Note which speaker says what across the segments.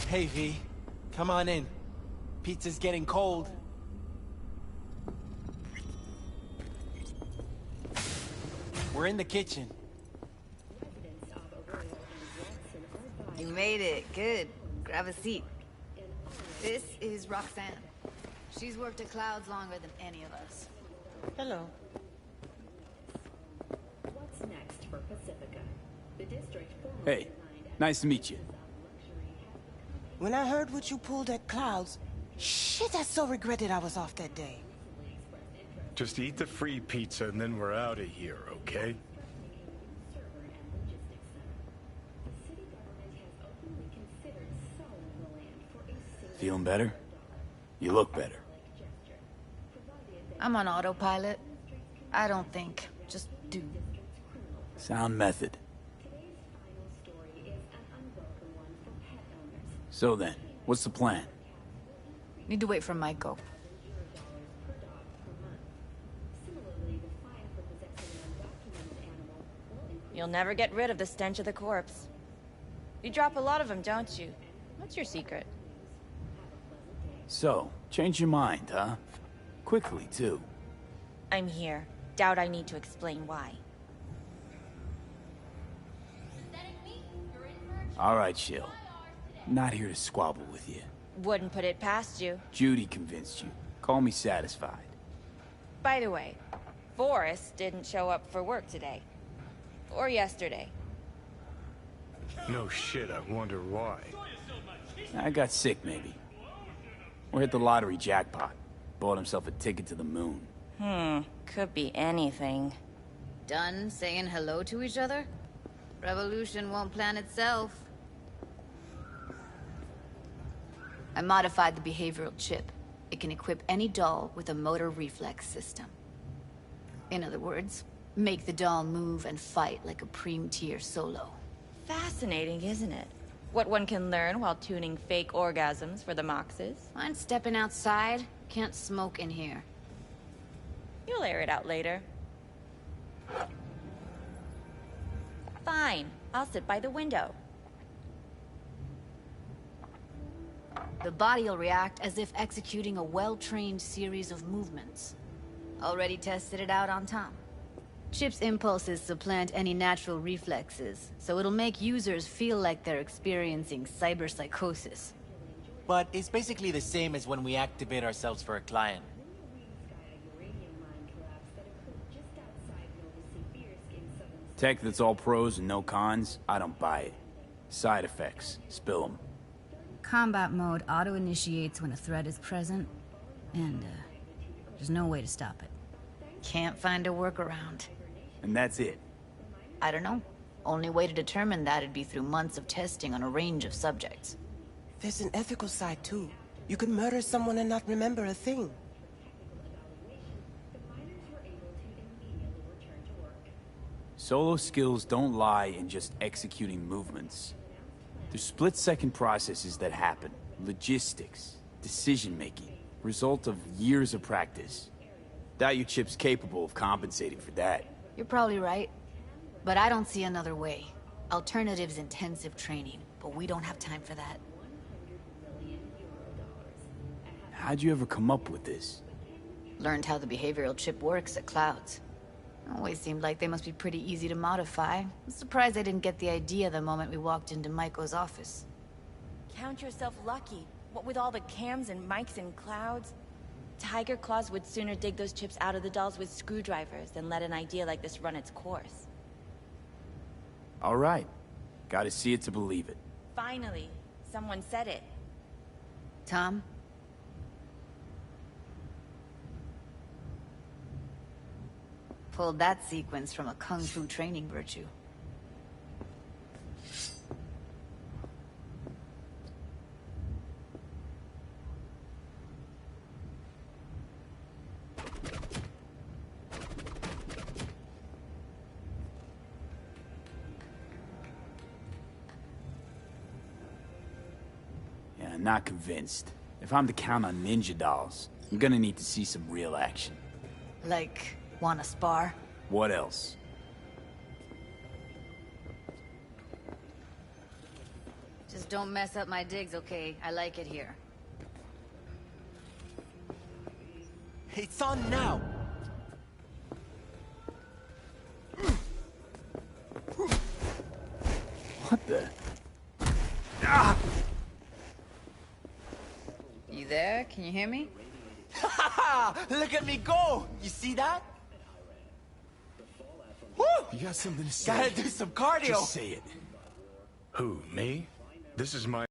Speaker 1: Hey, V. Come on in. Pizza's getting cold. We're in the kitchen.
Speaker 2: You made it. Good. Grab a seat. This is Roxanne. She's worked at Clouds longer than any of us.
Speaker 3: Hello.
Speaker 4: What's next for Pacifica? The district
Speaker 5: Hey, nice to meet you.
Speaker 3: When I heard what you pulled at Clouds, shit, I so regretted I was off that day.
Speaker 6: Just eat the free pizza and then we're out of here, okay?
Speaker 5: Feeling better? You look better.
Speaker 2: I'm on autopilot. I don't think. Just do.
Speaker 5: Sound method. So then, what's the plan?
Speaker 2: Need to wait for Maiko.
Speaker 7: You'll never get rid of the stench of the corpse. You drop a lot of them, don't you? What's your secret?
Speaker 5: So, change your mind, huh? Quickly, too.
Speaker 7: I'm here. Doubt I need to explain why.
Speaker 5: All right, Shill. Not here to squabble with you.
Speaker 7: Wouldn't put it past you.
Speaker 5: Judy convinced you. Call me satisfied.
Speaker 7: By the way, Forrest didn't show up for work today. Or yesterday.
Speaker 6: No shit, I wonder why.
Speaker 5: I got sick, maybe. Or hit the lottery jackpot. Bought himself a ticket to the moon.
Speaker 7: Could be anything.
Speaker 2: Done saying hello to each other? Revolution won't plan itself. I modified the behavioral chip. It can equip any doll with a motor reflex system. In other words, make the doll move and fight like a Preem-tier solo.
Speaker 7: Fascinating, isn't it? What one can learn while tuning fake orgasms for the Moxes.
Speaker 2: Mind stepping outside? Can't smoke in here.
Speaker 7: You'll air it out later. Fine. I'll sit by the window.
Speaker 2: The body'll react as if executing a well-trained series of movements. Already tested it out on Tom. Chip's impulses supplant any natural reflexes, so it'll make users feel like they're experiencing cyberpsychosis.
Speaker 1: But it's basically the same as when we activate ourselves for a client.
Speaker 5: Tech that's all pros and no cons, I don't buy it. Side effects, spill them.
Speaker 2: Combat mode auto-initiates when a threat is present, and there's no way to stop it. Can't find a workaround.
Speaker 5: And that's it.
Speaker 2: I don't know. Only way to determine that'd be through months of testing on a range of subjects.
Speaker 3: There's an ethical side, too. You could murder someone and not remember a thing.
Speaker 5: Solo skills don't lie in just executing movements. There's split-second processes that happen. Logistics, decision-making, result of years of practice. Doubt your chip's capable of compensating for that.
Speaker 2: You're probably right. But I don't see another way. Alternative's intensive training, but we don't have time for that.
Speaker 5: How'd you ever come up with this?
Speaker 2: Learned how the behavioral chip works at Clouds. Always seemed like they must be pretty easy to modify. I'm surprised I didn't get the idea the moment we walked into Maiko's office.
Speaker 7: Count yourself lucky. What with all the cams and mics and clouds? Tiger Claws would sooner dig those chips out of the dolls with screwdrivers than let an idea like this run its course.
Speaker 5: All right. Gotta see it to believe it.
Speaker 7: Finally, someone said it.
Speaker 2: Tom? Pulled that sequence from a kung fu training virtue.
Speaker 5: Yeah, not convinced. If I'm to count on ninja dolls, I'm gonna need to see some real action.
Speaker 2: Like, wanna spar?
Speaker 5: What else?
Speaker 2: Just don't mess up my digs, okay? I like it here.
Speaker 1: It's on now!
Speaker 5: What the?
Speaker 2: You there? Can you hear me?
Speaker 1: Look at me go! You see that? Woo!
Speaker 6: You got something to say?
Speaker 1: Gotta do some cardio!
Speaker 6: Just say it. Who, me? This is my...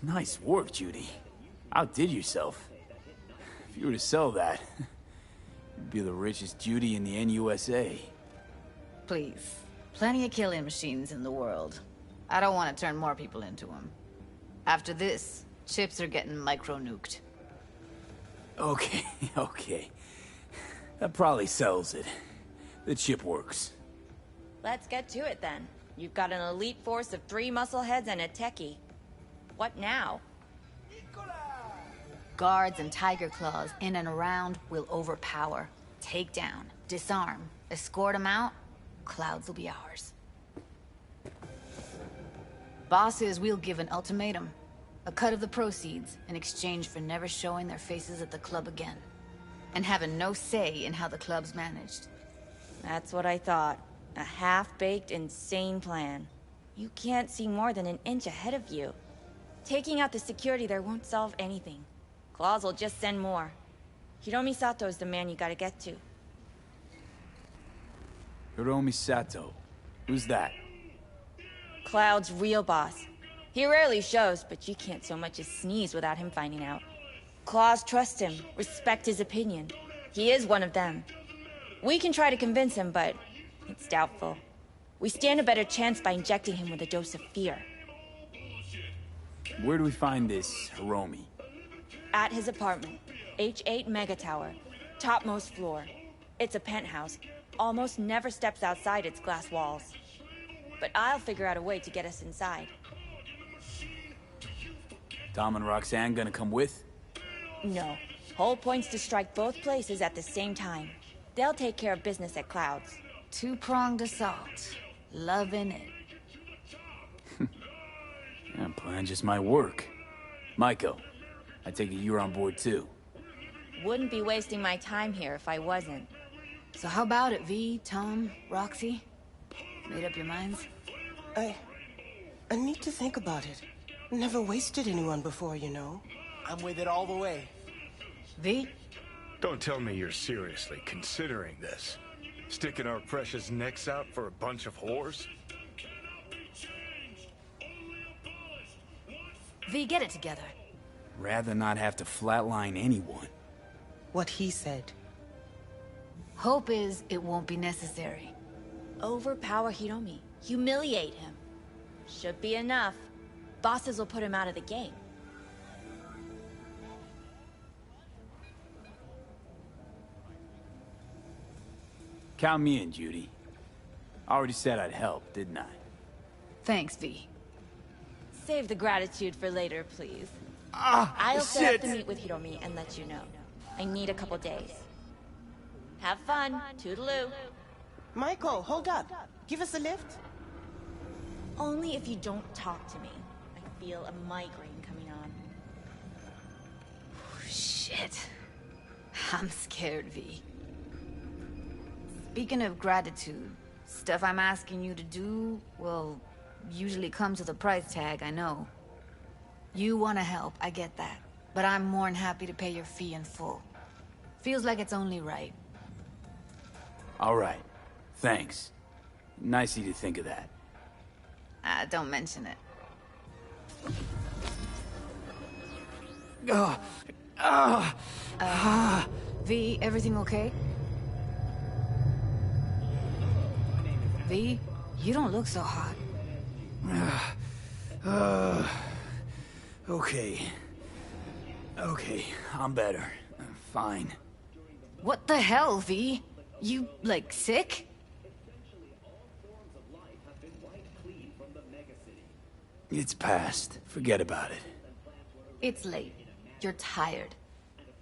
Speaker 5: Nice work, Judy. Outdid yourself. If you were to sell that, you'd be the richest Judy in the NUSA.
Speaker 2: Please. Plenty of killing machines in the world. I don't want to turn more people into them. After this, chips are getting micro-nuked.
Speaker 5: Okay, okay. That probably sells it. The chip works.
Speaker 7: Let's get to it then. You've got an elite force of 3 muscleheads and a techie. What now?
Speaker 2: Guards and Tiger Claws in and around will overpower, take down, disarm, escort them out. Clouds will be ours. Bosses, we'll give an ultimatum. A cut of the proceeds in exchange for never showing their faces at the club again. And having no say in how the club's managed.
Speaker 7: That's what I thought. A half-baked, insane plan. You can't see more than an inch ahead of you. Taking out the security there won't solve anything. Claws will just send more. Hiromi Sato's the man you gotta get to.
Speaker 5: Hiromi Sato. Who's that?
Speaker 7: Cloud's real boss. He rarely shows, but you can't so much as sneeze without him finding out. Claws trust him, respect his opinion. He is one of them. We can try to convince him, but it's doubtful. We stand a better chance by injecting him with a dose of fear.
Speaker 5: Where do we find this Hiromi?
Speaker 7: At his apartment, H8 Mega Tower, topmost floor. It's a penthouse. Almost never steps outside its glass walls. But I'll figure out a way to get us inside.
Speaker 5: Tom and Roxanne gonna come with?
Speaker 7: No. Whole point's to strike both places at the same time. They'll take care of business at Clouds.
Speaker 2: Two-pronged assault. Loving it.
Speaker 5: Yeah, plan just might work. Maiko, I take it you're on board too.
Speaker 7: Wouldn't be wasting my time here if I wasn't.
Speaker 2: So how about it, V, Tom, Roxy? Made up your minds?
Speaker 3: I need to think about it. Never wasted anyone before, you know.
Speaker 1: I'm with it all the way.
Speaker 2: V?
Speaker 6: Don't tell me you're seriously considering this. Sticking our precious necks out for a bunch of whores?
Speaker 2: V, get it together.
Speaker 5: Rather not have to flatline anyone.
Speaker 3: What he said.
Speaker 2: Hope is it won't be necessary.
Speaker 7: Overpower Hiromi. Humiliate him. Should be enough. Bosses will put him out of the game.
Speaker 5: Count me in, Judy. I already said I'd help, didn't I?
Speaker 2: Thanks, V.
Speaker 7: Save the gratitude for later, please. I'll set up the meet with Hiromi and let you know. I need a couple days. Have fun. Toodaloo.
Speaker 3: Michael, hold up. Give us a lift.
Speaker 7: Only if you don't talk to me. I feel a migraine coming on.
Speaker 2: Shit. I'm scared, V. Speaking of gratitude, stuff I'm asking you to do, well, usually comes with a price tag, I know. You want to help, I get that. But I'm more than happy to pay your fee in full. Feels like it's only right.
Speaker 5: All right. Thanks. Nice of you to think of that.
Speaker 2: Don't mention it. V, everything okay? V, you don't look so hot.
Speaker 5: Okay. Okay, I'm better. Fine.
Speaker 2: What the hell, V? You, like, sick?
Speaker 5: It's past. Forget about it.
Speaker 2: It's late. You're tired.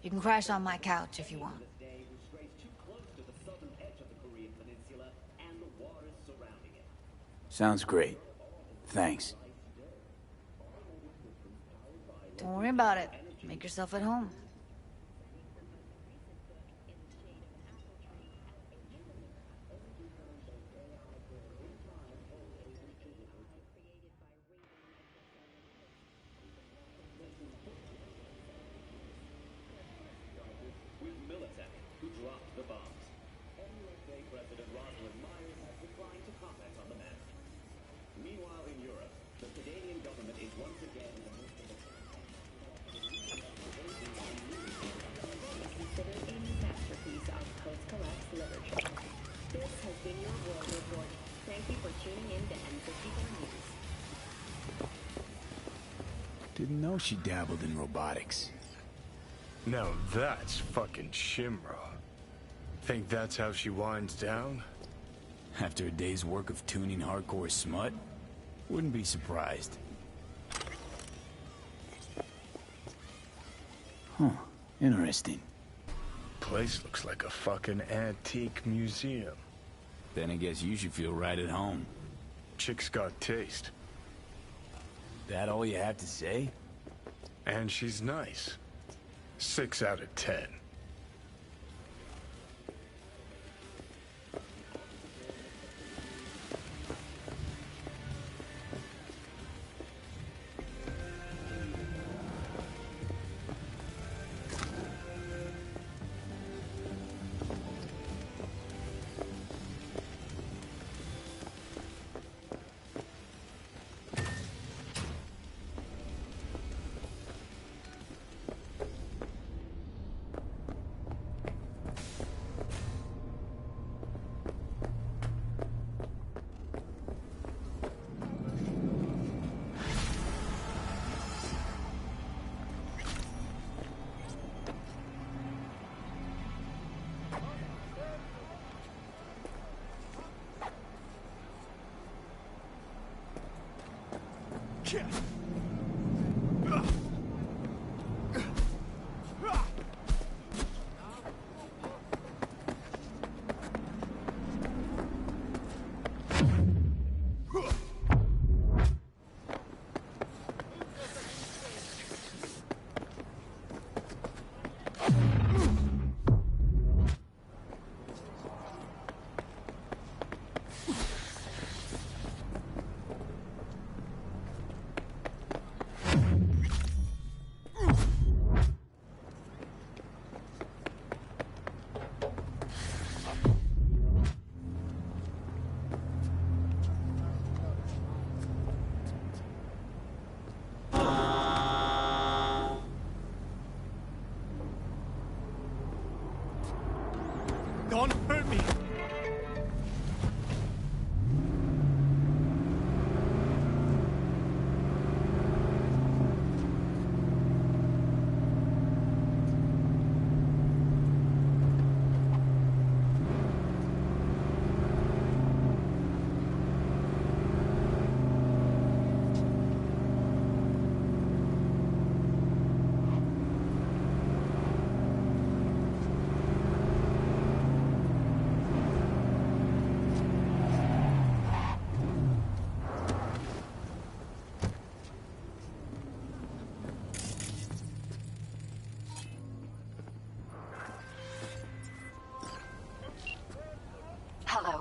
Speaker 2: You can crash on my couch if you want.
Speaker 5: Sounds great. Thanks.
Speaker 2: Don't worry about it. Make yourself at home.
Speaker 5: Didn't know she dabbled in robotics.
Speaker 6: Now that's fucking Shimra. Think that's how she winds down?
Speaker 5: After a day's work of tuning hardcore smut? Wouldn't be surprised. Huh. Interesting.
Speaker 6: Place looks like a fucking antique museum.
Speaker 5: Then I guess you should feel right at home.
Speaker 6: Chick's got taste.
Speaker 5: That all you have to say?
Speaker 6: And she's nice. 6 out of 10.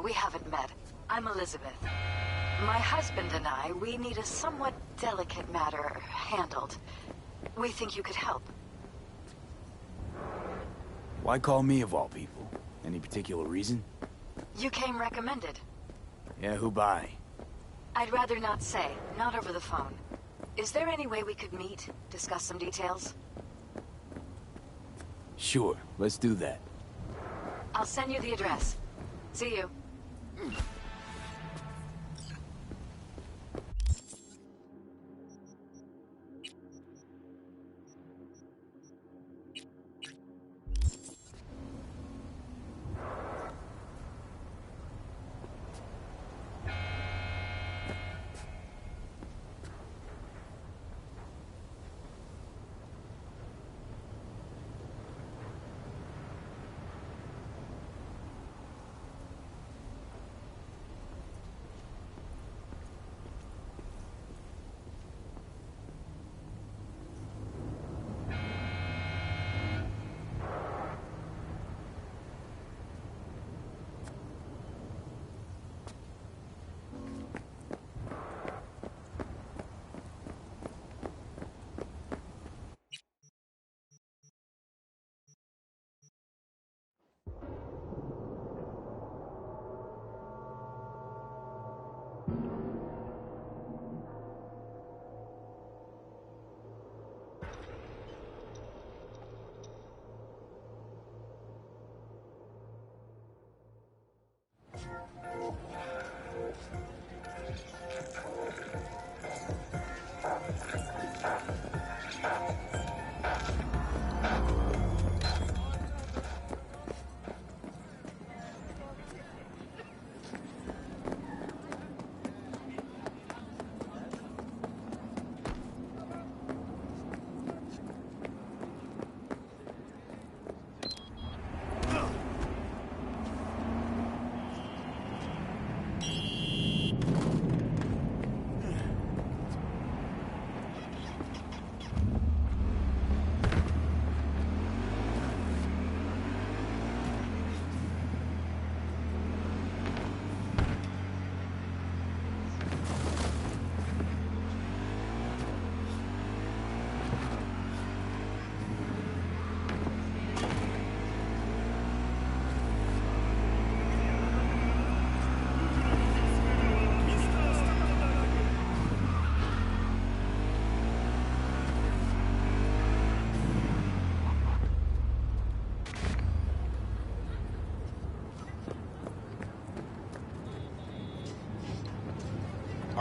Speaker 8: we haven't met. I'm Elizabeth. My husband and I, we need a somewhat delicate matter handled. We think you could help.
Speaker 5: Why call me of all people? Any particular reason?
Speaker 8: You came recommended.
Speaker 5: Yeah, who by?
Speaker 8: I'd rather not say, not over the phone. Is there any way we could meet, discuss some details?
Speaker 5: Sure, let's do that.
Speaker 8: I'll send you the address. See you.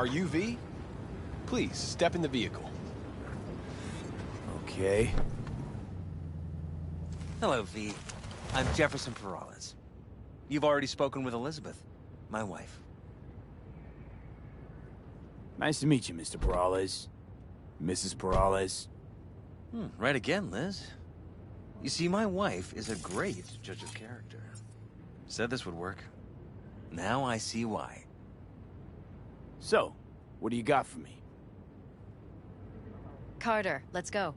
Speaker 9: Are you V? Please, step in the vehicle.
Speaker 5: Okay.
Speaker 10: Hello, V. I'm Jefferson Peralez. You've already spoken with Elizabeth, my wife.
Speaker 5: Nice to meet you, Mr. Peralez. Mrs. Peralez.
Speaker 10: Right again, Liz. You see, my wife is a great judge of character. Said this would work. Now I see why.
Speaker 5: So, what do you got for me?
Speaker 2: Carter, let's go.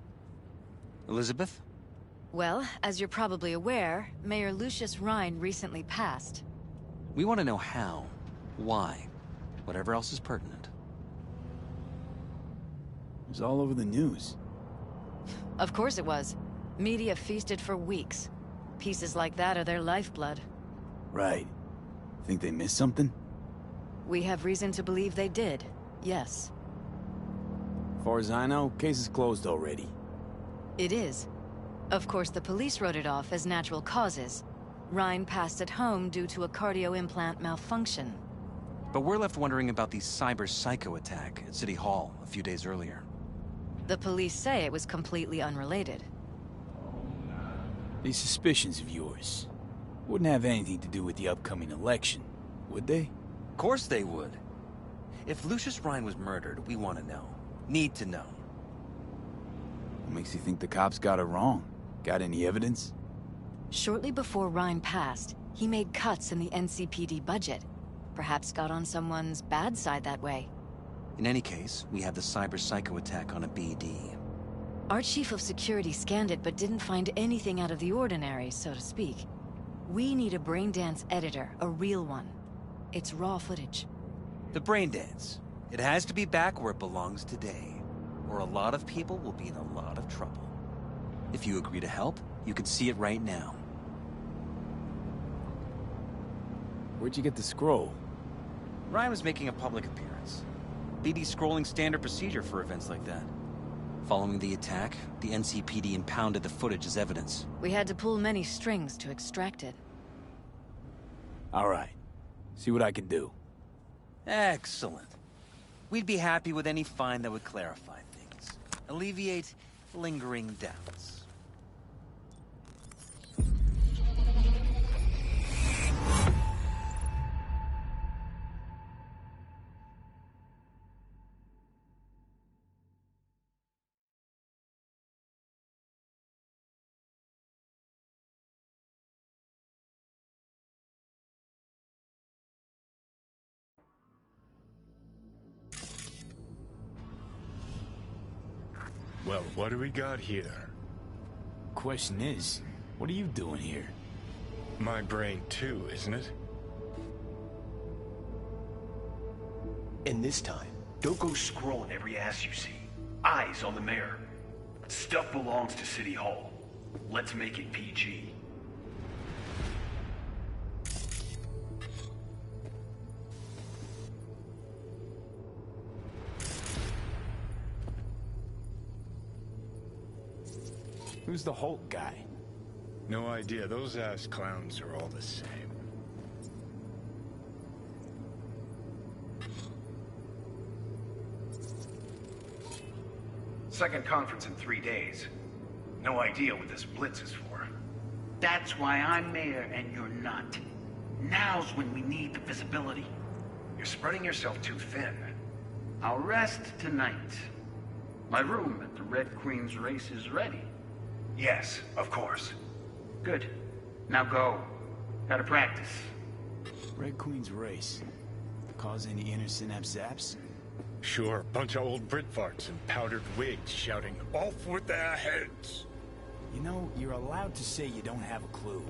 Speaker 10: Elizabeth?
Speaker 2: Well, as you're probably aware, Mayor Lucius Rhine recently passed.
Speaker 10: We want to know how, why, whatever else is pertinent.
Speaker 5: It was all over the news.
Speaker 2: Of course it was. Media feasted for weeks. Pieces like that are their lifeblood.
Speaker 5: Right. Think they missed something?
Speaker 2: We have reason to believe they did, yes.
Speaker 5: As far as I know, case is closed already.
Speaker 2: It is. Of course, the police wrote it off as natural causes. Rhine passed at home due to a cardio implant malfunction.
Speaker 10: But we're left wondering about the cyber psycho attack at City Hall a few days earlier.
Speaker 2: The police say it was completely unrelated.
Speaker 5: These suspicions of yours wouldn't have anything to do with the upcoming election, would they?
Speaker 10: Of course they would. If Lucius Rhine was murdered, we want to know. Need to know.
Speaker 5: What makes you think the cops got it wrong? Got any evidence?
Speaker 2: Shortly before Rhine passed, he made cuts in the NCPD budget. Perhaps got on someone's bad side that way.
Speaker 10: In any case, we have the cyber psycho attack on a BD.
Speaker 2: Our chief of security scanned it but didn't find anything out of the ordinary, so to speak. We need a brain dance editor, a real one.
Speaker 11: It's raw footage.
Speaker 10: The brain dance. It has to be back where it belongs today, or a lot of people will be in a lot of trouble. If you agree to help, you can see it right now.
Speaker 5: Where'd you get the scroll?
Speaker 10: Ryan was making a public appearance. BD's scrolling standard procedure for events like that. Following the attack, the NCPD impounded the footage as evidence.
Speaker 11: We had to pull many strings to extract it.
Speaker 5: All right. See what I can do.
Speaker 10: Excellent. We'd be happy with any find that would clarify things, alleviate lingering doubts.
Speaker 6: Well, what do we got here?
Speaker 5: Question is, what are you doing here?
Speaker 6: My brain too, isn't it?
Speaker 12: And this time, don't go scrolling every ass you see. Eyes on the mayor. Stuff belongs to City Hall. Let's make it PG.
Speaker 5: Who's the Hulk guy?
Speaker 6: No idea. Those ass clowns are all the same.
Speaker 12: Second conference in 3 days. No idea what this blitz is for. That's why I'm mayor and you're not. Now's when we need the visibility. You're spreading yourself too thin. I'll rest tonight. My room at the Red Queen's race is ready. Yes, of course. Good. Now go. Gotta practice.
Speaker 5: Red Queen's race. Cause any inner synapse zaps?
Speaker 6: Sure, bunch of old Brit farts in powdered wigs shouting, "Off with their heads!"
Speaker 5: You know, you're allowed to say you don't have a clue.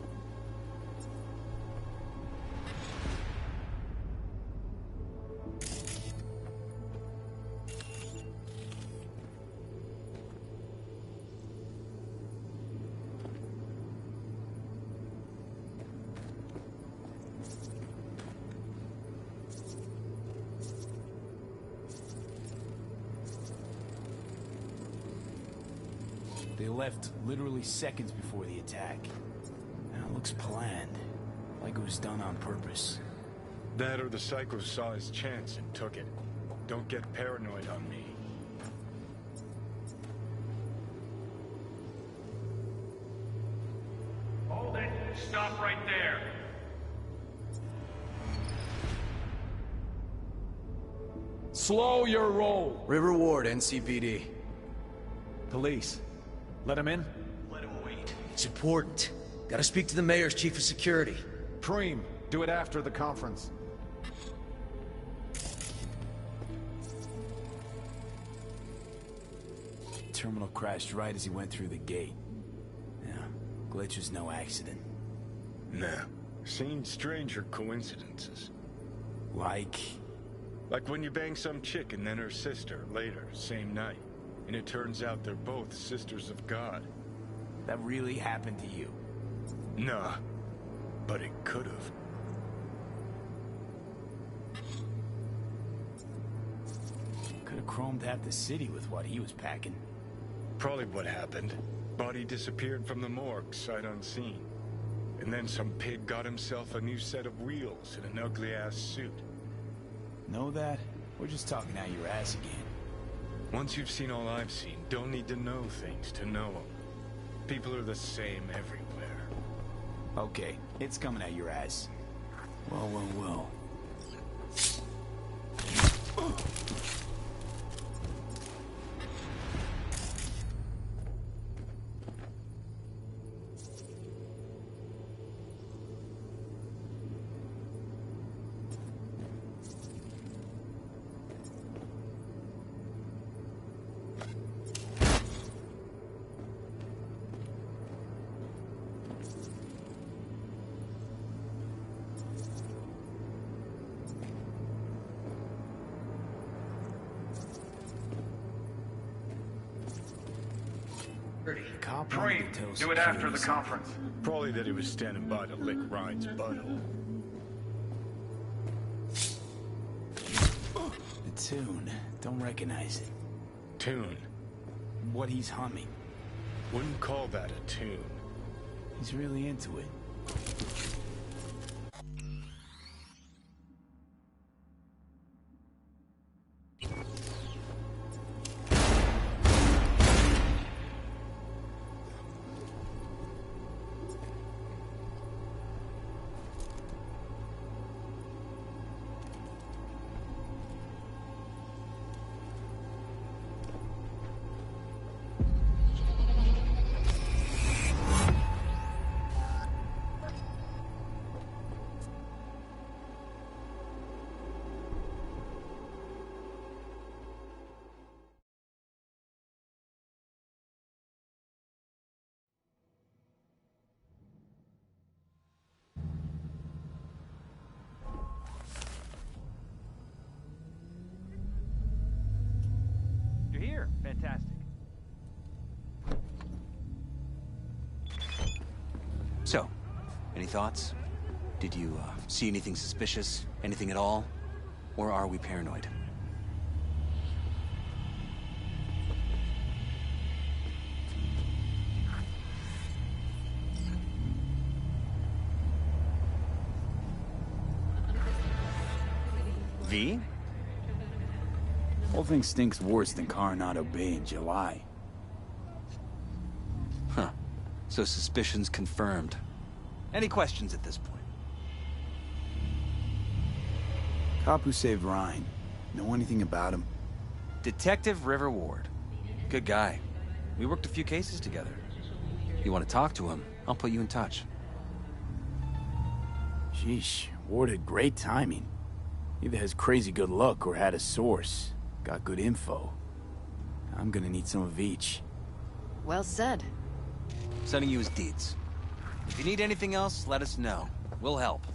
Speaker 5: They left literally seconds before the attack. And it looks planned, like it was done on purpose.
Speaker 6: That or the Psycho saw his chance and took it. Don't get paranoid on me.
Speaker 12: Hold it. Stop right there.
Speaker 13: Slow your roll.
Speaker 9: River Ward, NCPD.
Speaker 13: Police. Let him in?
Speaker 12: Let him wait.
Speaker 14: It's important. Gotta speak to the mayor's chief of security.
Speaker 13: Preem, do it after the conference.
Speaker 5: Terminal crashed right as he went through the gate. Yeah, glitch was no accident.
Speaker 6: Nah. Seen stranger coincidences.
Speaker 5: Like
Speaker 6: when you bang some chick and then her sister later, same night. And it turns out they're both sisters of God.
Speaker 5: That really happened to you?
Speaker 6: Nah, but it could've.
Speaker 5: Could've chromed half the city with what he was packing.
Speaker 6: Probably what happened. Body disappeared from the morgue, sight unseen. And then some pig got himself a new set of wheels and an ugly-ass suit.
Speaker 5: Know that? We're just talking out your ass again.
Speaker 6: Once you've seen all I've seen, don't need to know things to know them. People are the same everywhere.
Speaker 5: Okay, it's coming out your ass. Well. Cop wanted
Speaker 12: Preem,
Speaker 5: to tell
Speaker 12: do it after
Speaker 5: security
Speaker 12: the conference.
Speaker 6: Probably that he was standing by to lick Ryan's butthole.
Speaker 5: The tune. Don't recognize it.
Speaker 6: Tune.
Speaker 5: What he's humming.
Speaker 6: Wouldn't call that a tune.
Speaker 5: He's really into it.
Speaker 15: You're here. Fantastic.
Speaker 10: So, any thoughts? Did you see anything suspicious? Anything at all? Or are we paranoid? V?
Speaker 5: Whole thing stinks worse than Coronado Bay in July.
Speaker 10: Huh. So suspicions confirmed. Any questions at this point?
Speaker 5: Cop who saved Ryan. Know anything about him?
Speaker 10: Detective River Ward. Good guy. We worked a few cases together. You want to talk to him, I'll put you in touch.
Speaker 5: Sheesh, Ward had great timing. Either has crazy good luck or had a source. Got good info. I'm gonna need some of each.
Speaker 11: Well said.
Speaker 10: Sending you his deeds. If you need anything else, let us know. We'll help.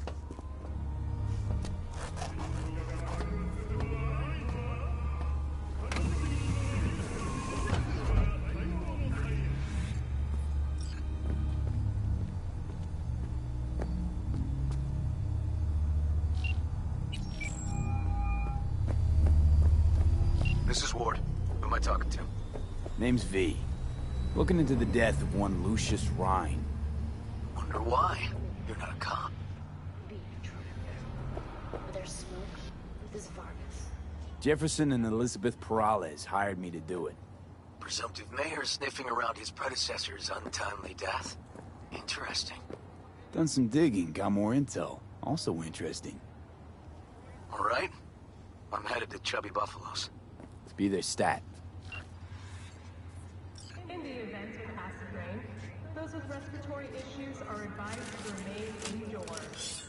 Speaker 16: This is Ward. Who am I talking to?
Speaker 5: Name's V. Looking into the death of one Lucius Rhine.
Speaker 16: Wonder why? You're not a cop.
Speaker 4: There's smoke. This Vargas.
Speaker 5: Jefferson and Elizabeth Perales hired me to do it.
Speaker 16: Presumptive mayor sniffing around his predecessor's untimely death. Interesting.
Speaker 5: Done some digging, got more intel. Also interesting.
Speaker 16: All right. I'm headed to Chubby Buffaloes.
Speaker 5: Be their stat.
Speaker 17: In the event of acid rain, those with respiratory issues are advised to remain indoors.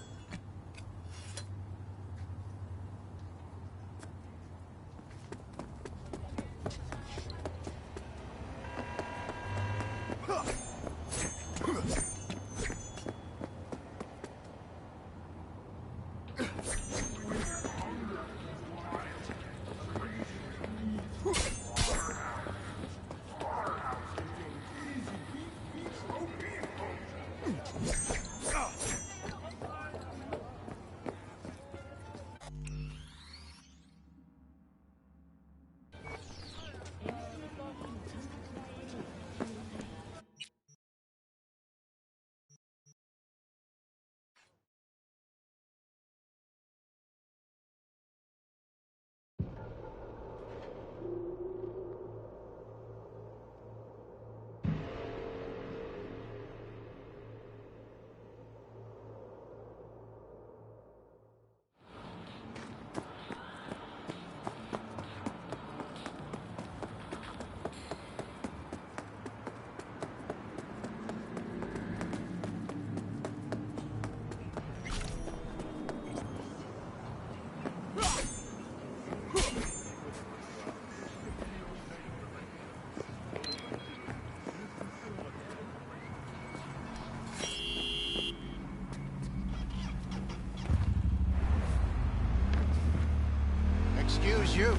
Speaker 18: Excuse you.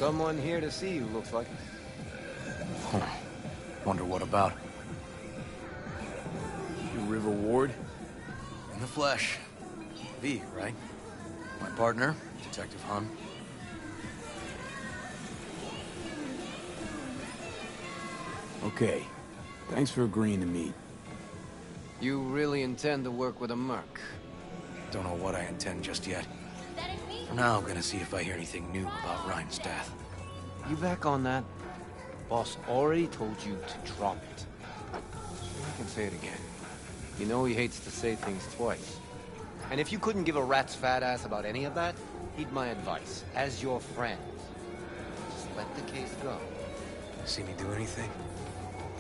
Speaker 18: Someone here to see you, looks like.
Speaker 10: Wonder what about?
Speaker 5: Your River Ward?
Speaker 10: In the flesh. V, right? My partner, Detective Hun.
Speaker 5: Okay. Thanks for agreeing to meet.
Speaker 18: You really intend to work with a merc?
Speaker 10: Don't know what I intend just yet. For now, I'm gonna see if I hear anything new about Ryan's death.
Speaker 18: You back on that? Boss already told you to drop it. I can say it again. You know he hates to say things twice. And if you couldn't give a rat's fat ass about any of that, heed my advice, as your friend. Just let the case go.
Speaker 10: See me do anything?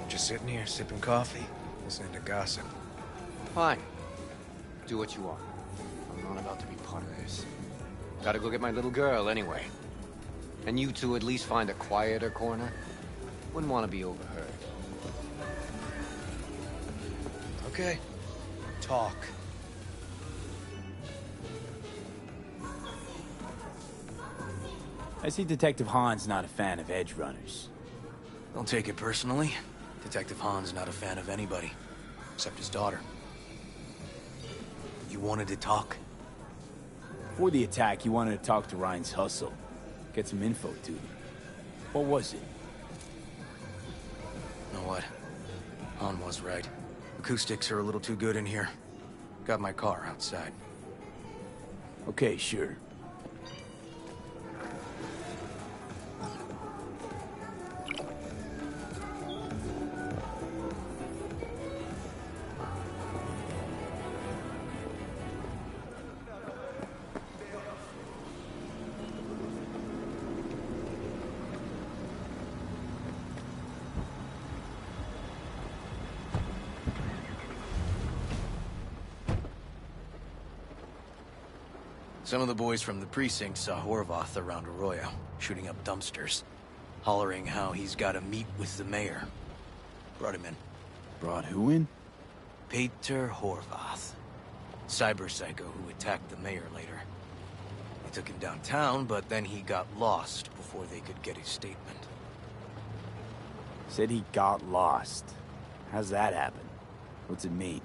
Speaker 10: Just sitting here, sipping coffee, listening to gossip.
Speaker 18: Fine. Do what you want. I'm not about to be part of this. Gotta go get my little girl anyway. And you two at least find a quieter corner. Wouldn't want to be overheard.
Speaker 10: Okay. Talk.
Speaker 5: I see Detective Han's not a fan of edge runners.
Speaker 10: Don't take it personally. Detective Han's not a fan of anybody, except his daughter. You wanted to talk?
Speaker 5: Before the attack, you wanted to talk to Ryan's hustle. Get some info to him. What was it?
Speaker 10: Know what? Han was right. Acoustics are a little too good in here. Got my car outside.
Speaker 5: Okay, sure.
Speaker 10: Some of the boys from the precinct saw Horvath around Arroyo, shooting up dumpsters, hollering how he's got to meet with the mayor. Brought him in.
Speaker 5: Brought who in?
Speaker 10: Peter Horvath. Cyber psycho who attacked the mayor later. They took him downtown, but then he got lost before they could get his statement.
Speaker 5: Said he got lost. How's that happen? What's it mean?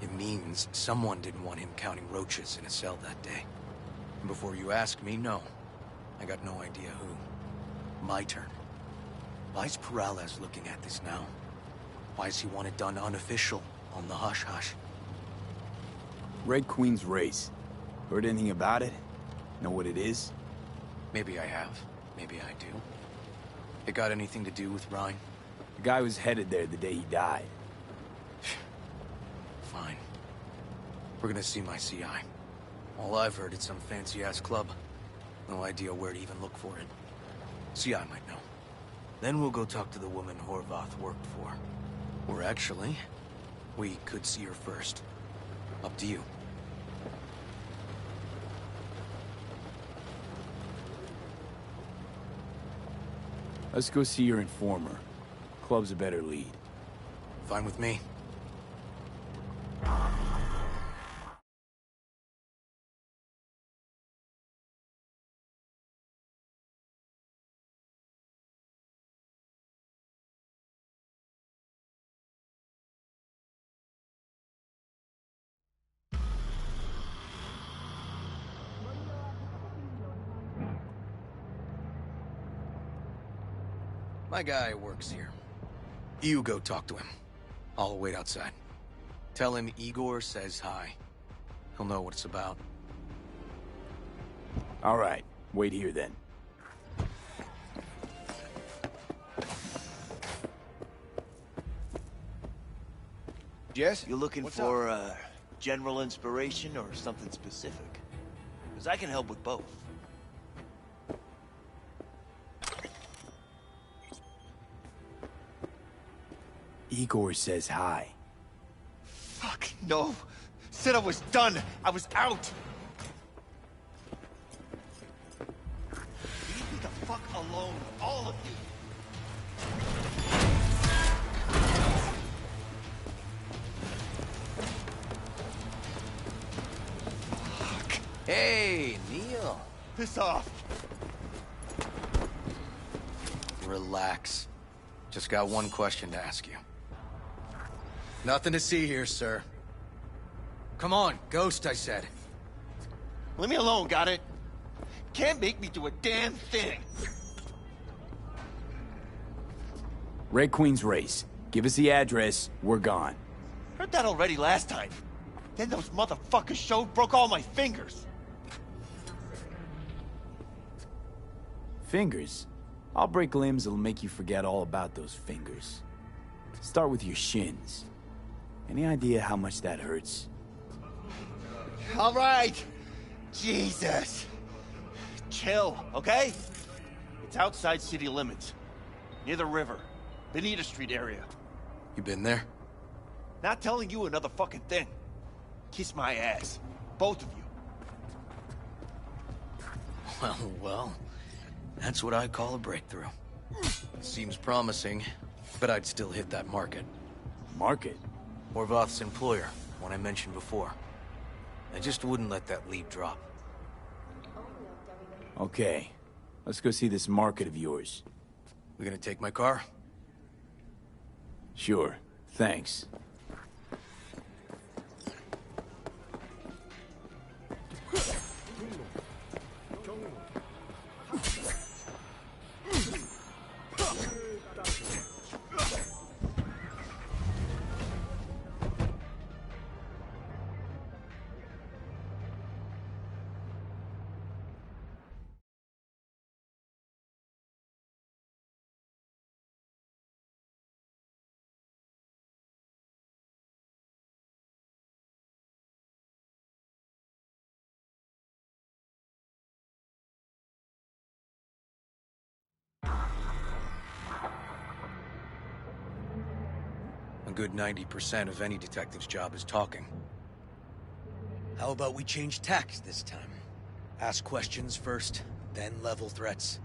Speaker 10: It means someone didn't want him counting roaches in a cell that day. And before you ask me, no. I got no idea who. My turn. Why's Peralez looking at this now? Why does he want it done unofficial, on the hush-hush?
Speaker 5: Red Queen's race. Heard anything about it? Know what it is?
Speaker 10: Maybe I have. Maybe I do. It got anything to do with Ryan?
Speaker 5: The guy was headed there the day he died.
Speaker 10: Fine. We're gonna see my CI. All I've heard is some fancy-ass club. No idea where to even look for it. CI might know. Then we'll go talk to the woman Horvath worked for. Or actually, we could see her first. Up to you.
Speaker 5: Let's go see your informer. Club's a better lead.
Speaker 10: Fine with me. My guy works here. You go talk to him. I'll wait outside. Tell him Igor says hi. He'll know what it's about.
Speaker 5: All right. Wait here then.
Speaker 9: Jess?
Speaker 19: You looking for general inspiration or something specific? Because I can help with both.
Speaker 5: Igor says hi.
Speaker 19: Fuck, no. Said I was done. I was out. Leave me the fuck alone, all of you.
Speaker 10: Hey, Neil.
Speaker 19: Piss off.
Speaker 10: relax. Just got one question to ask you. Nothing to see here, sir. Come on, Ghost, I said.
Speaker 19: Leave me alone, got it? Can't make me do a damn thing.
Speaker 5: Red Queen's race. Give us the address, we're gone.
Speaker 19: Heard that already last time. Then those motherfuckers showed, broke all my fingers.
Speaker 5: Fingers? I'll break limbs that'll make you forget all about those fingers. Start with your shins. Any idea how much that hurts?
Speaker 19: All right. Jesus. Chill, okay? It's outside city limits. Near the river. Benita Street area.
Speaker 10: You been there?
Speaker 19: Not telling you another fucking thing. Kiss my ass. Both of you.
Speaker 10: Well. That's what I call a breakthrough. Seems promising, but I'd still hit that market.
Speaker 5: Market?
Speaker 10: Horvath's employer, one I mentioned before. I just wouldn't let that lead drop.
Speaker 5: Okay. Let's go see this market of yours.
Speaker 10: We gonna take my car?
Speaker 5: Sure. Thanks.
Speaker 10: A good 90% of any detective's job is talking. How about we change tacks this time? Ask questions first, then level threats.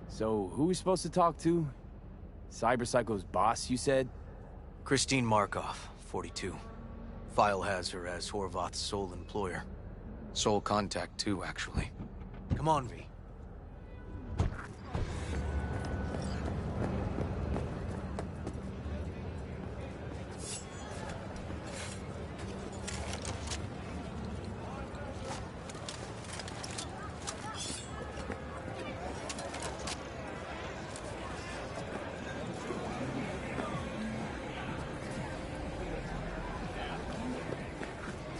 Speaker 5: So, who are we supposed to talk to? Cyberpsycho's boss, you said?
Speaker 10: Christine Markov, 42. File has her as Horvath's sole employer. Sole contact, too, actually. Come on, V.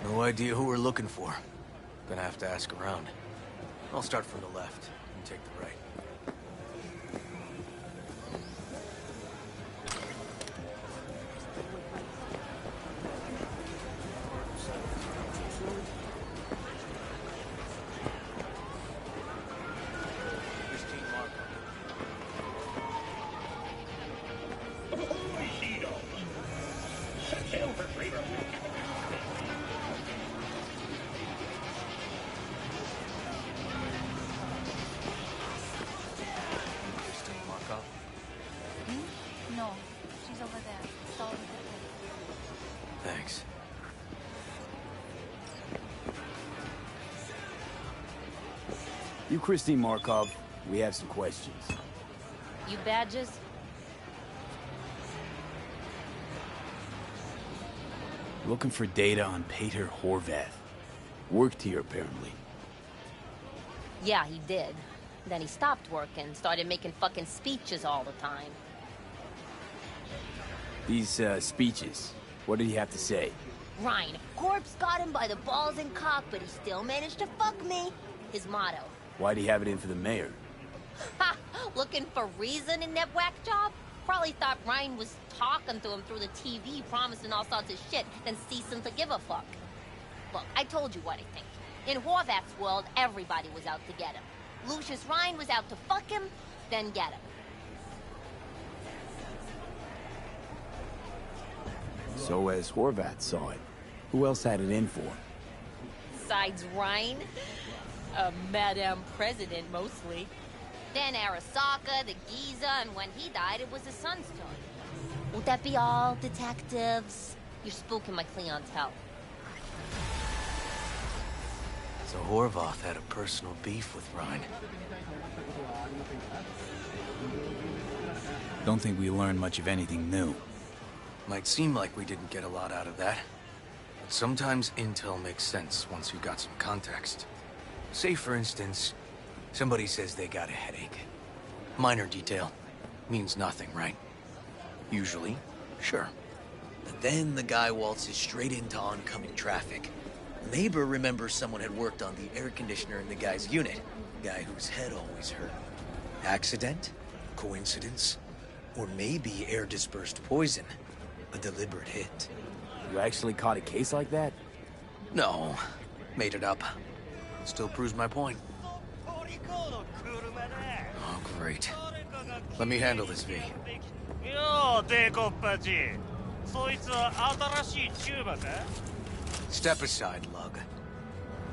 Speaker 10: No idea who we're looking for. Gonna have to ask around. I'll start from the left and take the right.
Speaker 2: No, she's over there. It's all in the
Speaker 10: Thanks.
Speaker 5: You Christine Markov, we have some questions.
Speaker 2: You badges?
Speaker 5: Looking for data on Peter Horvath. Worked here, apparently.
Speaker 20: Yeah, he did. Then he stopped working, started making fucking speeches all the time.
Speaker 5: These, speeches, what did he have to say?
Speaker 20: Ryan, a corpse got him by the balls and cock, but he still managed to fuck me. His motto.
Speaker 5: Why'd he have it in for the mayor?
Speaker 20: Ha! Looking for reason in that whack job? Probably thought Ryan was talking to him through the TV, promising all sorts of shit, then ceasing to give a fuck. Look, I told you what I think. In Horvath's world, everybody was out to get him. Lucius Ryan was out to fuck him, then get him.
Speaker 5: So as Horvath saw it, who else had it in for?
Speaker 20: Besides Ryan? Madame President, mostly. Then Arasaka, the Giza, and when he died, it was his son's turn. Would that be all, detectives? You're spooking my clientele.
Speaker 10: So Horvath had a personal beef with Rhine.
Speaker 5: Don't think we learned much of anything new.
Speaker 10: Might seem like we didn't get a lot out of that. But sometimes intel makes sense once you've got some context. Say, for instance, somebody says they got a headache. Minor detail. Means nothing, right? Usually, sure.
Speaker 14: But then the guy waltzes straight into oncoming traffic. The neighbor remembers someone had worked on the air conditioner in the guy's unit. The guy whose head always hurt. Accident? Coincidence? Or maybe air-dispersed poison. A deliberate hit.
Speaker 5: You actually caught a case like that?
Speaker 10: No. Made it up. Still proves my point. Oh, great. Let me handle this, V. Step aside, Lug.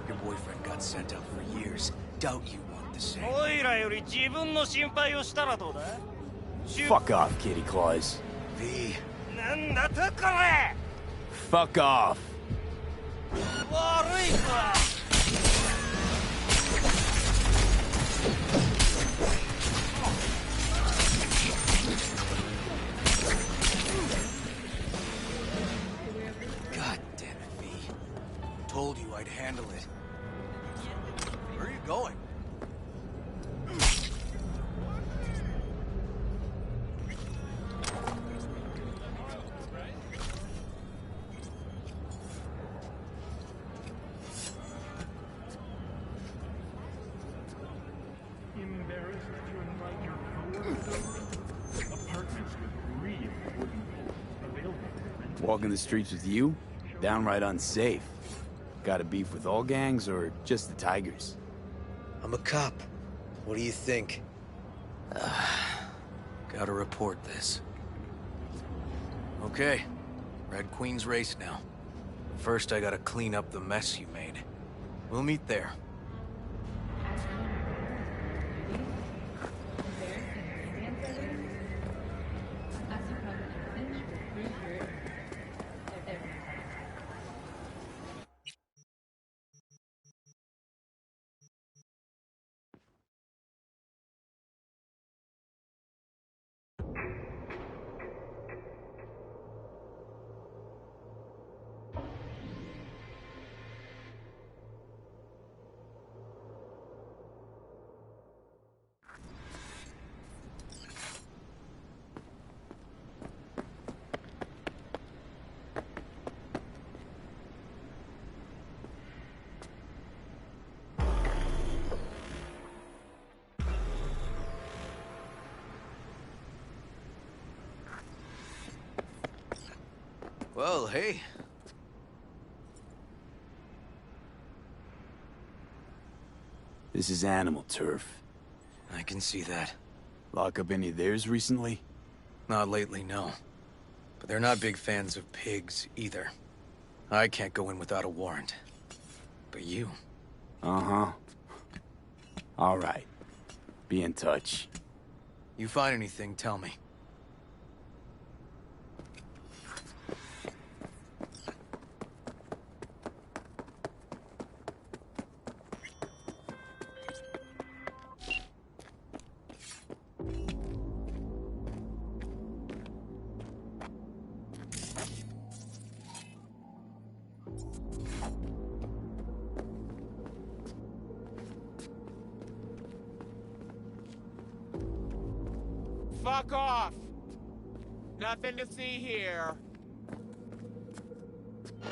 Speaker 10: Your boyfriend got sent out for years. Doubt you want the same.
Speaker 5: Fuck off, Kitty Claus.
Speaker 10: V.
Speaker 5: Fuck off.
Speaker 10: God damn it, V. Told you I'd handle it. Where are you going?
Speaker 5: Walking the streets with you? Downright unsafe. Got a beef with all gangs or just the Tigers?
Speaker 14: I'm a cop. What do you think?
Speaker 10: Gotta report this. Okay. Red Queen's race now. First, I gotta clean up the mess you made. We'll meet there. Well, hey.
Speaker 5: This is animal turf.
Speaker 10: I can see that.
Speaker 5: Lock up any of theirs recently?
Speaker 10: Not lately, no. But they're not big fans of pigs, either. I can't go in without a warrant. But you...
Speaker 5: Uh-huh. All right. Be in touch.
Speaker 10: You find anything, tell me.
Speaker 21: Fuck off! Nothing to see here.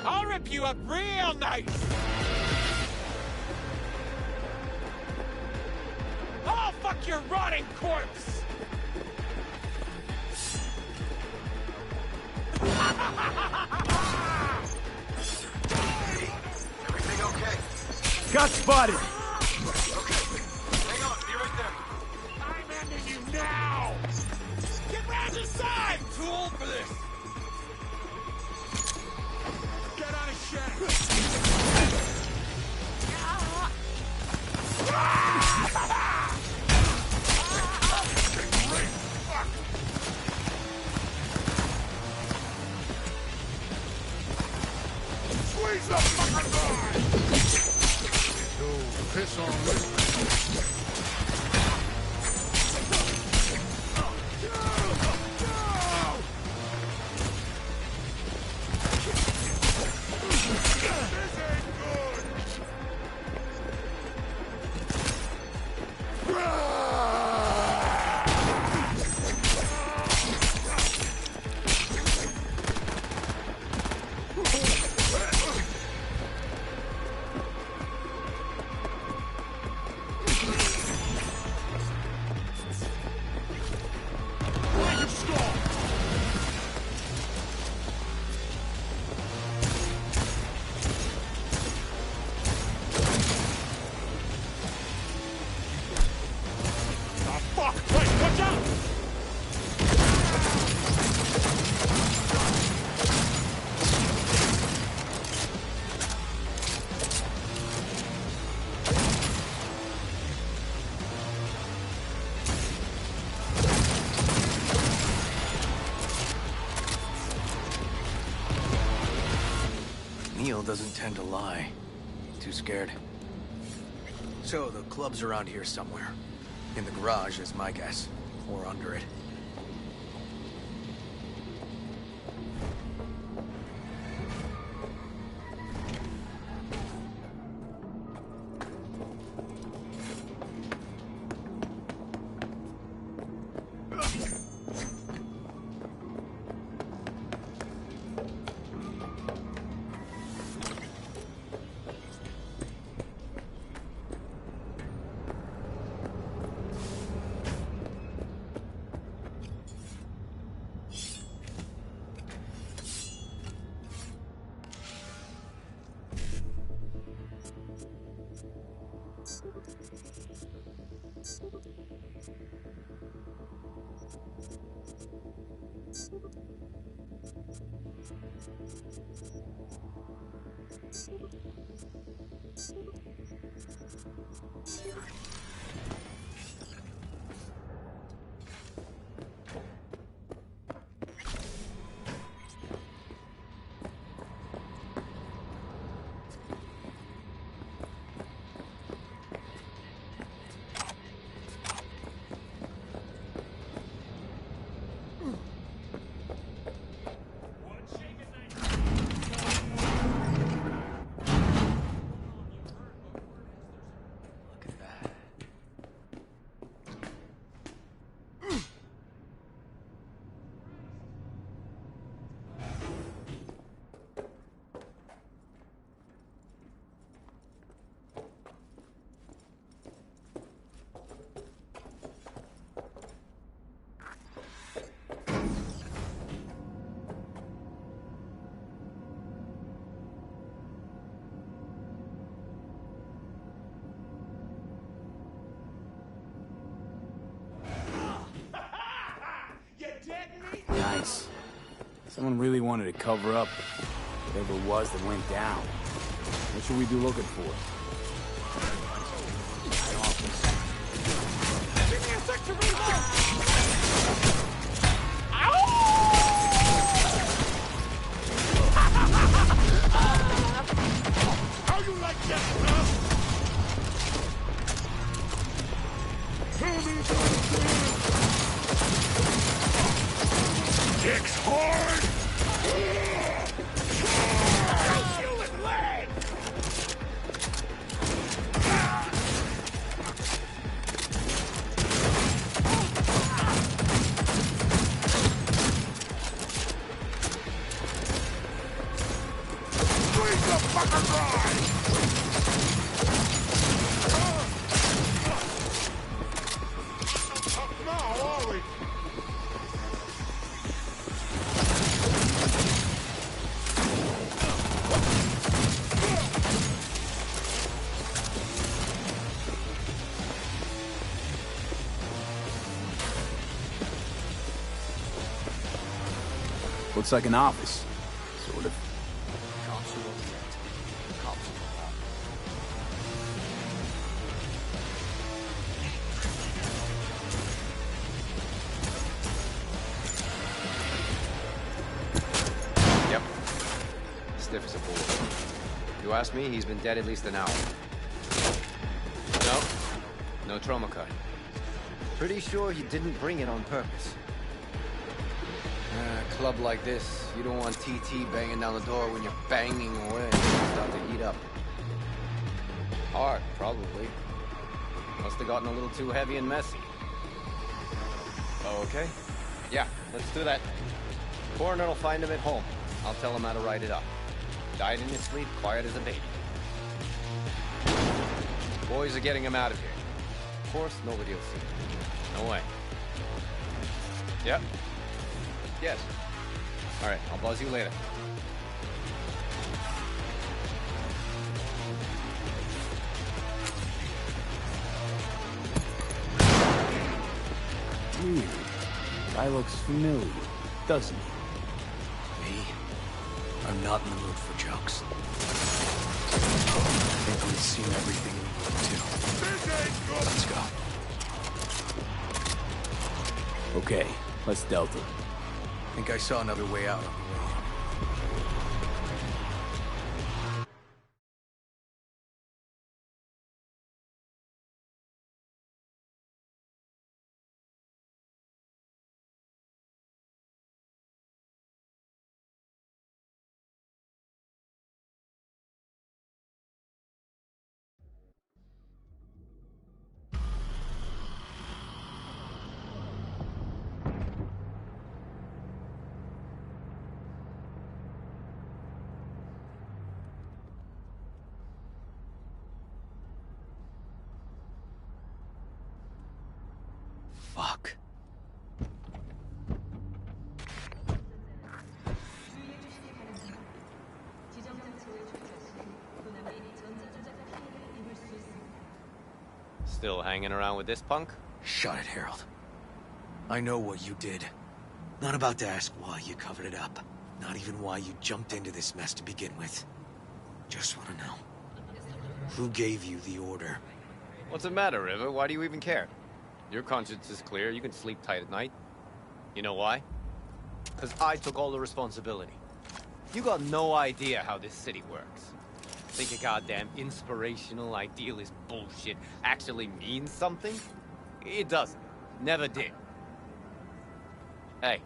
Speaker 21: I'll rip you up real nice! I'll fuck your rotting corpse!
Speaker 10: Everything okay?
Speaker 5: Got spotted!
Speaker 10: Hang on, be right there.
Speaker 21: I'm ending you now! Get round his side!
Speaker 10: Too old for this!
Speaker 21: Get out of shape! Squeeze the fucking line! piss on me.
Speaker 10: Neil doesn't tend to lie. Too scared. So, the club's around here somewhere. In the garage is my guess. Or under it.
Speaker 5: Nice. Someone really wanted to cover up whatever it was that went down. What should we be looking for?
Speaker 21: Give me a sec to reload! How you like that, huh? Tell me something! Kicks hard! Human leg! Squeeze the fucker dry! Now, are we?
Speaker 5: Looks like an office. Sort of.
Speaker 10: Cops are overreacting. Cops are wrong.
Speaker 18: Yep. Stiff as a board. If you ask me, he's been dead at least an hour. No. No trauma card. Pretty sure he didn't bring it on purpose. A club like this, you don't want TT banging down the door when you're banging away. You start to heat up. Hard, probably. Must have gotten a little too heavy and messy. Okay. Yeah, let's do that. Coroner will find him at home. I'll tell him how to write it up. Died in his sleep, quiet as a baby. Boys are getting him out of here. Of course, nobody will see him. No way. Yep. Yes. All right, I'll buzz you later.
Speaker 5: Weird. Guy looks familiar, doesn't he?
Speaker 10: Me? I'm not in the mood for jokes. I think we've seen everything we need to. Let's go.
Speaker 5: Okay, let's Delta.
Speaker 10: I think I saw another way out on the way. Fuck.
Speaker 18: Still hanging around with this punk?
Speaker 10: Shut it, Harold. I know what you did. Not about to ask why you covered it up. Not even why you jumped into this mess to begin with. Just want to know. Who gave you the order?
Speaker 18: What's the matter, River? Why do you even care? Your conscience is clear. You can sleep tight at night. You know why? Because I took all the responsibility. You got no idea how this city works. Think a goddamn inspirational, idealist bullshit actually means something? It doesn't. Never did. Hey,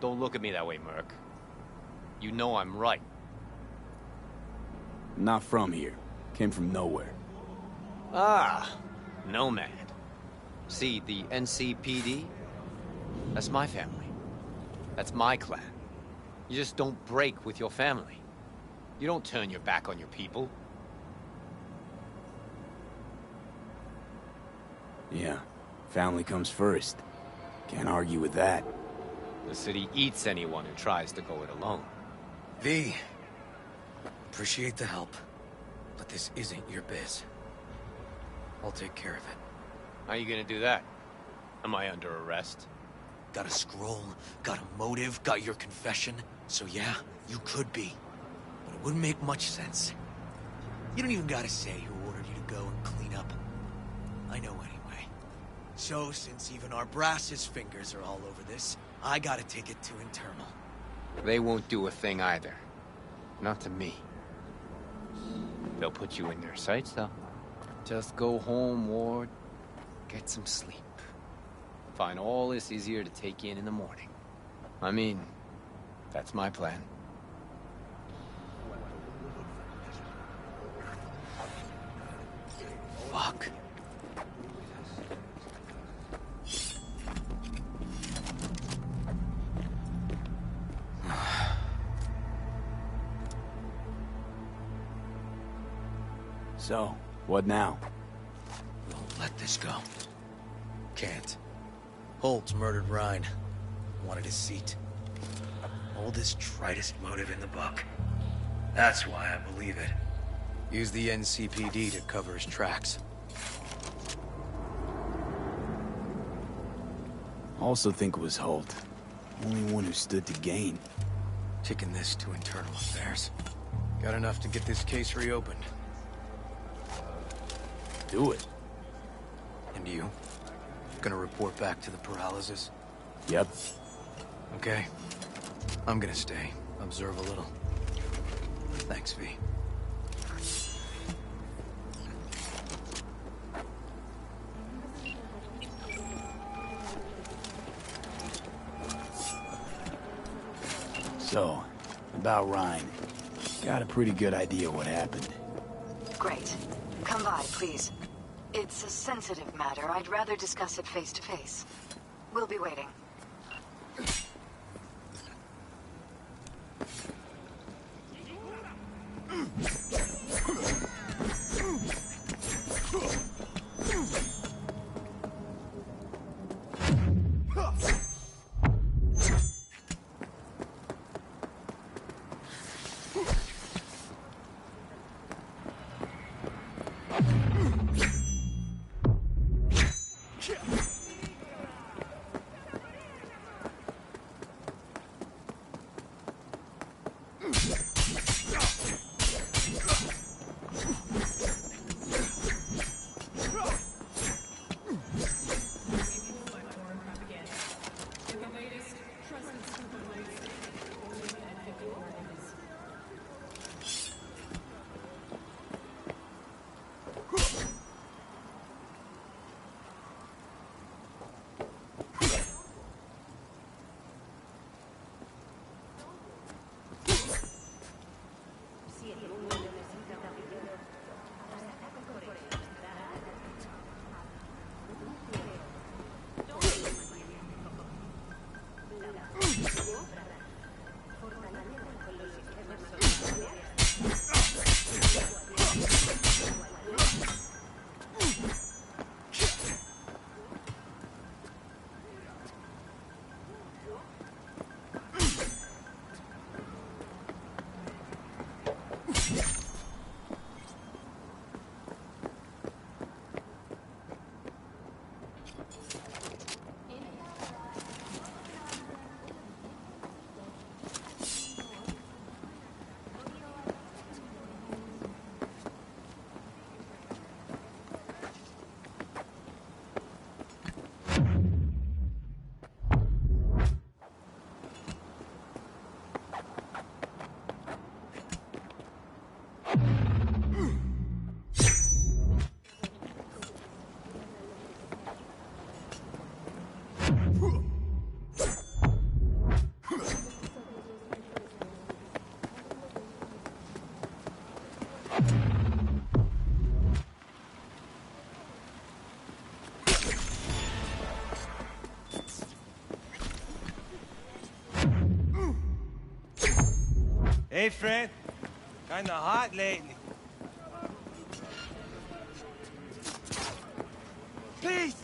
Speaker 18: don't look at me that way, Merc. You know I'm right.
Speaker 5: Not from here. Came from nowhere.
Speaker 18: Ah, Nomad. See, the NCPD? That's my family. That's my clan. You just don't break with your family. You don't turn your back on your people.
Speaker 5: Yeah, family comes first. Can't argue with that.
Speaker 18: The city eats anyone who tries to go it alone.
Speaker 10: V. Appreciate the help, but this isn't your biz. I'll take care of it.
Speaker 18: How you gonna do that? Am I under arrest?
Speaker 10: Got a scroll, got a motive, got your confession. So yeah, you could be. But it wouldn't make much sense. You don't even gotta say who ordered you to go and clean up. I know anyway. So since even our brass's fingers are all over this, I gotta take it to internal.
Speaker 18: They won't do a thing either. Not to me. They'll put you in their sights, though. Just go home, Ward. Get some sleep. Find all this easier to take in the morning. I mean, that's my plan.
Speaker 10: Fuck.
Speaker 5: So, what now?
Speaker 10: Won't let this go. Can't. Holtz murdered Rhine. Wanted his seat. Oldest, tritest motive in the book. That's why I believe it. Use the NCPD to cover his tracks.
Speaker 5: Also think it was Holt. Only one who stood to gain.
Speaker 10: Taking this to internal affairs. Got enough to get this case reopened.
Speaker 5: Do it.
Speaker 10: And you? Gonna report back to the paralysis?
Speaker 5: Yep.
Speaker 10: Okay. I'm gonna stay. Observe a little. Thanks, V.
Speaker 5: So, about Ryan. Got a pretty good idea what happened.
Speaker 8: Great. Come by, please. It's a sensitive matter. I'd rather discuss it face to face. We'll be waiting.
Speaker 1: Hey, friend. Kinda hot lately. Peace!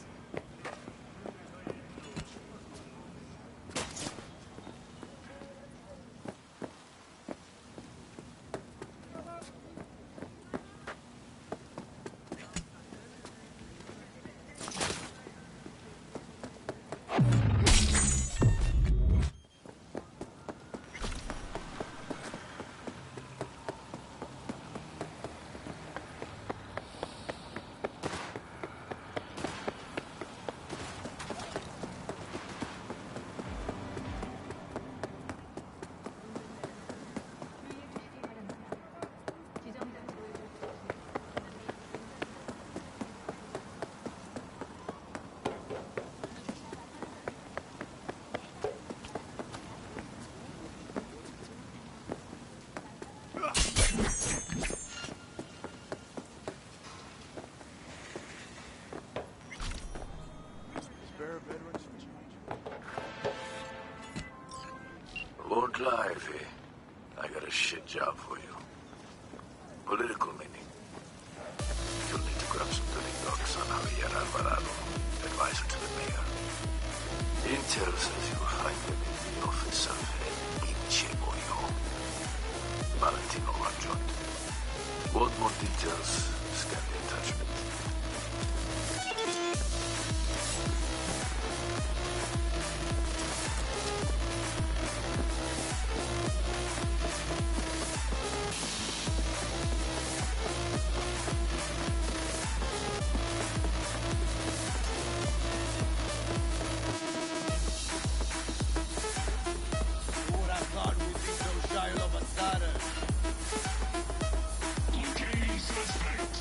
Speaker 16: Won't lie, V. I got a shit job for you. Political meaning. You'll need to grab some dirty docs on Javier Alvarado, advisor to the mayor. Intel says you'll find him in the office of Inche Boyo. Valentino Ranjot. Want more details? Scan the attachment.
Speaker 21: UK suspect.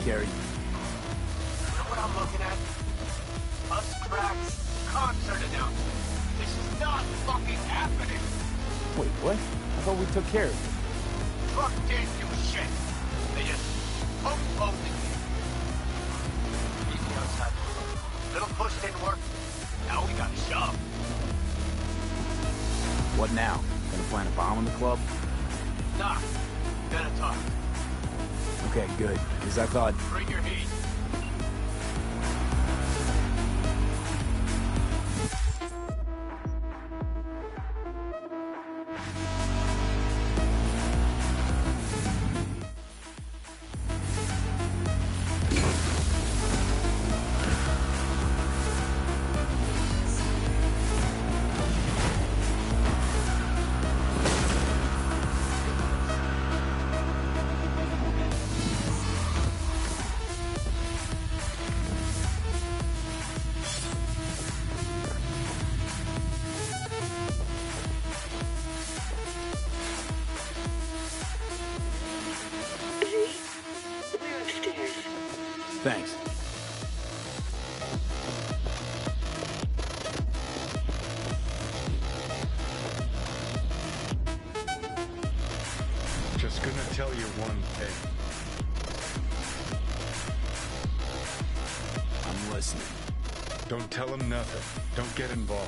Speaker 5: Carrie.
Speaker 12: You know what I'm looking at? Us cracks, concert announcement. This is not fucking happening.
Speaker 5: Wait, what? I thought we took care of it.
Speaker 12: Truck didn't do shit. They just postponed it. Meet me outside. Little push didn't work. Now we got shoved.
Speaker 5: What now? Gonna plant a bomb in the club?
Speaker 12: Nah, gonna talk.
Speaker 5: Okay, good. Because I thought...
Speaker 12: Bring your heat.
Speaker 5: Thanks.
Speaker 6: Just gonna tell you one thing.
Speaker 5: I'm listening.
Speaker 6: Don't tell him nothing. Don't get involved.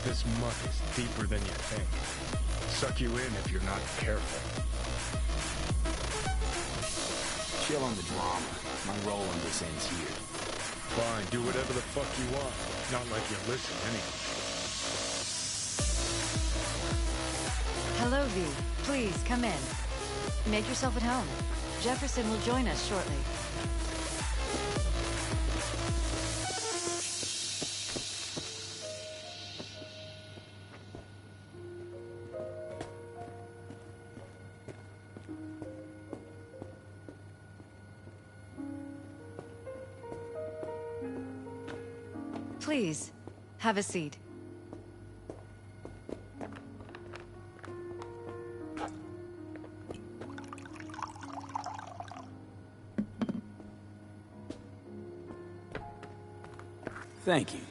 Speaker 6: This muck is deeper than you think. Suck you in if you're not careful.
Speaker 5: Chill on the drama. My role in this ends here.
Speaker 6: Fine, do whatever the fuck you want. Not like you listen anyway.
Speaker 11: Hello, V. Please, come in. Make yourself at home. Jefferson will join us shortly. Please, have a seat.
Speaker 5: Thank you.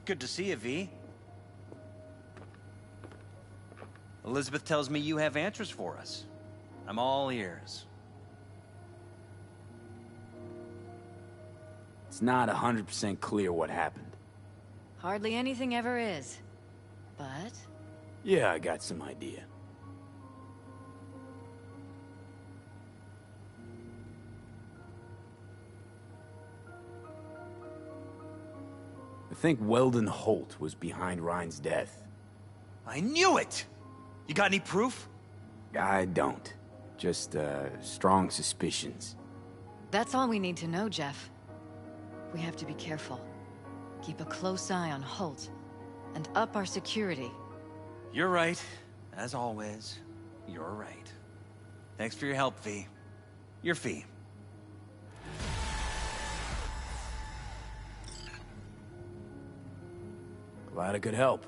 Speaker 15: Good to see you, V. Elizabeth tells me you have answers for us. I'm all ears.
Speaker 5: It's not 100% clear what happened.
Speaker 11: Hardly anything ever is. But...
Speaker 5: Yeah, I got some idea. I think Weldon Holt was behind Ryan's death.
Speaker 15: I knew it! You got any proof?
Speaker 5: I don't. Just, strong suspicions.
Speaker 11: that's all we need to know, Jeff. We have to be careful. Keep a close eye on Holt. And up our security.
Speaker 15: You're right. As always, you're right. Thanks for your help, V. Your fee.
Speaker 5: Glad I could help.